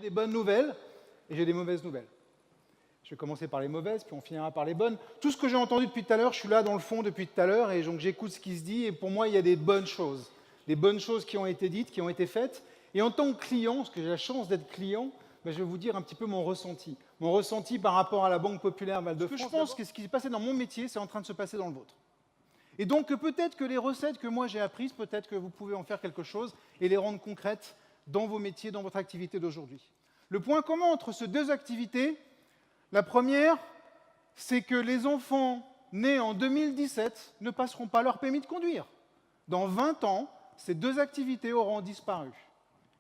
des bonnes nouvelles et j'ai des mauvaises nouvelles. Je vais commencer par les mauvaises, puis on finira par les bonnes. Tout ce que j'ai entendu depuis tout à l'heure, je suis là dans le fond depuis tout à l'heure, et donc j'écoute ce qui se dit, et pour moi, il y a des bonnes choses qui ont été dites, qui ont été faites. Et en tant que client, parce que j'ai la chance d'être client, ben, je vais vous dire un petit peu mon ressenti. Mon ressenti par rapport à la Banque Populaire Val-de-France. Je pense que ce qui s'est passé dans mon métier, c'est en train de se passer dans le vôtre. Et donc peut-être que les recettes que moi j'ai apprises, peut-être que vous pouvez en faire quelque chose et les rendre concrètes dans vos métiers, dans votre activité d'aujourd'hui. Le point commun entre ces deux activités, la première, c'est que les enfants nés en 2017 ne passeront pas leur permis de conduire. Dans 20 ans, ces deux activités auront disparu.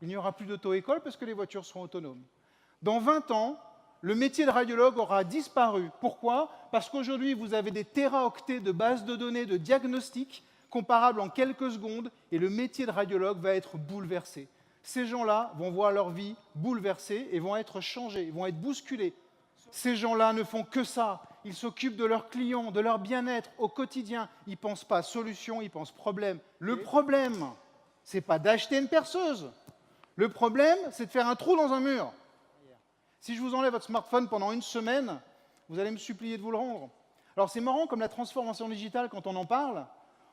Il n'y aura plus d'auto-école parce que les voitures seront autonomes. Dans 20 ans, le métier de radiologue aura disparu. Pourquoi? Parce qu'aujourd'hui, vous avez des téraoctets de bases de données de diagnostic comparables en quelques secondes et le métier de radiologue va être bouleversé. Ces gens-là vont voir leur vie bouleversée et vont être changés, vont être bousculés. Ces gens-là ne font que ça. Ils s'occupent de leurs clients, de leur bien-être au quotidien. Ils ne pensent pas solution, ils pensent problème. Le problème, ce n'est pas d'acheter une perceuse. Le problème, c'est de faire un trou dans un mur. Si je vous enlève votre smartphone pendant une semaine, vous allez me supplier de vous le rendre. Alors c'est marrant comme la transformation digitale, quand on parle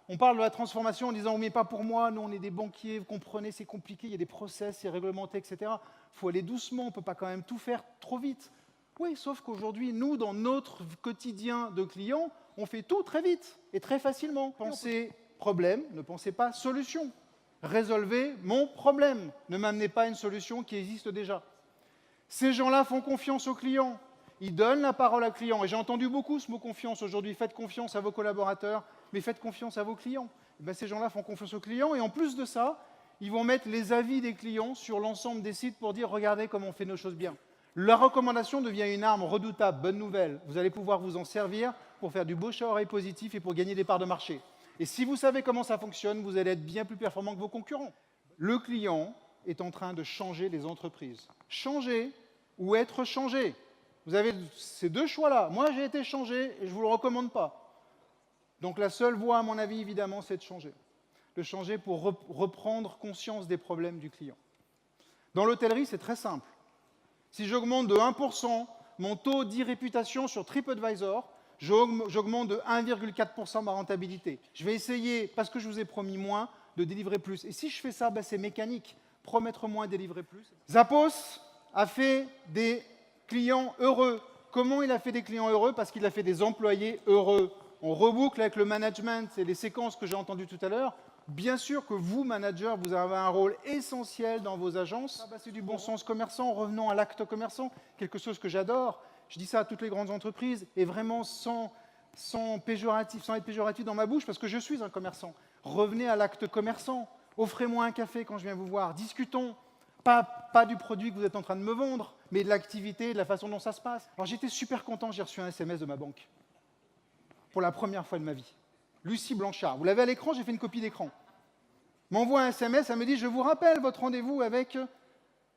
de la transformation en disant « mais pas pour moi, nous on est des banquiers, vous comprenez, c'est compliqué, il y a des process, c'est réglementé, etc. Il faut aller doucement, on ne peut pas quand même tout faire trop vite. » Oui, sauf qu'aujourd'hui, nous, dans notre quotidien de clients, on fait tout très vite et très facilement. Pensez problème, ne pensez pas solution. Résolvez mon problème, ne m'amenez pas une solution qui existe déjà. Ces gens-là font confiance aux clients. Ils donnent la parole aux clients. Et j'ai entendu beaucoup ce mot confiance aujourd'hui. Faites confiance à vos collaborateurs, mais faites confiance à vos clients. Et bien, ces gens-là font confiance aux clients. Et en plus de ça, ils vont mettre les avis des clients sur l'ensemble des sites pour dire « regardez comment on fait nos choses bien ». La recommandation devient une arme redoutable. Bonne nouvelle, vous allez pouvoir vous en servir pour faire du bouche à oreille positif et pour gagner des parts de marché. Et si vous savez comment ça fonctionne, vous allez être bien plus performant que vos concurrents. Le client est en train de changer les entreprises. Changer ou être changé. Vous avez ces deux choix-là. Moi, j'ai été changé et je ne vous le recommande pas. Donc la seule voie, à mon avis, évidemment, c'est de changer. De changer pour reprendre conscience des problèmes du client. Dans l'hôtellerie, c'est très simple. Si j'augmente de 1% mon taux d'e-réputation sur TripAdvisor, j'augmente de 1,4% ma rentabilité. Je vais essayer, parce que je vous ai promis moins, de délivrer plus. Et si je fais ça, ben c'est mécanique. Promettre moins, délivrer plus. Zappos a fait des clients heureux. Comment il a fait des clients heureux? Parce qu'il a fait des employés heureux. On reboucle avec le management et les séquences que j'ai entendues tout à l'heure. Bien sûr que vous, manager, vous avez un rôle essentiel dans vos agences. C'est du bon sens commerçant. Revenons à l'acte commerçant, quelque chose que j'adore. Je dis ça à toutes les grandes entreprises et vraiment sans être péjoratif dans ma bouche parce que je suis un commerçant. Revenez à l'acte commerçant. Offrez-moi un café quand je viens vous voir. Discutons. Pas du produit que vous êtes en train de me vendre, mais de l'activité, de la façon dont ça se passe. Alors j'étais super content, j'ai reçu un SMS de ma banque. Pour la première fois de ma vie. Lucie Blanchard. Vous l'avez à l'écran, j'ai fait une copie d'écran. M'envoie un SMS, elle me dit « Je vous rappelle votre rendez-vous avec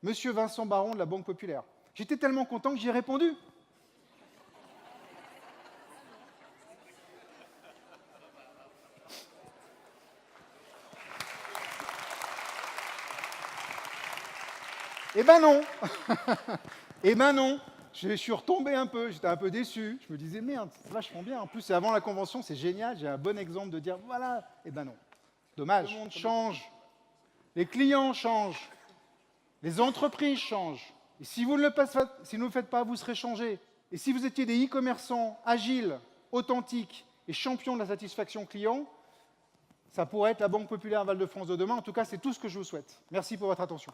Monsieur Vincent Baron de la Banque Populaire. » J'étais tellement content que j'y ai répondu. Eh ben non. Eh ben non. Je suis retombé un peu, j'étais un peu déçu. Je me disais, merde, c'est vachement bien. En plus, c'est avant la convention, c'est génial. J'ai un bon exemple de dire, voilà. Eh ben non. Dommage. Le monde change. Les clients changent. Les entreprises changent. Et si vous ne le faites pas, vous serez changé. Et si vous étiez des e-commerçants agiles, authentiques et champions de la satisfaction client, ça pourrait être la Banque Populaire Val-de-France de demain. En tout cas, c'est tout ce que je vous souhaite. Merci pour votre attention.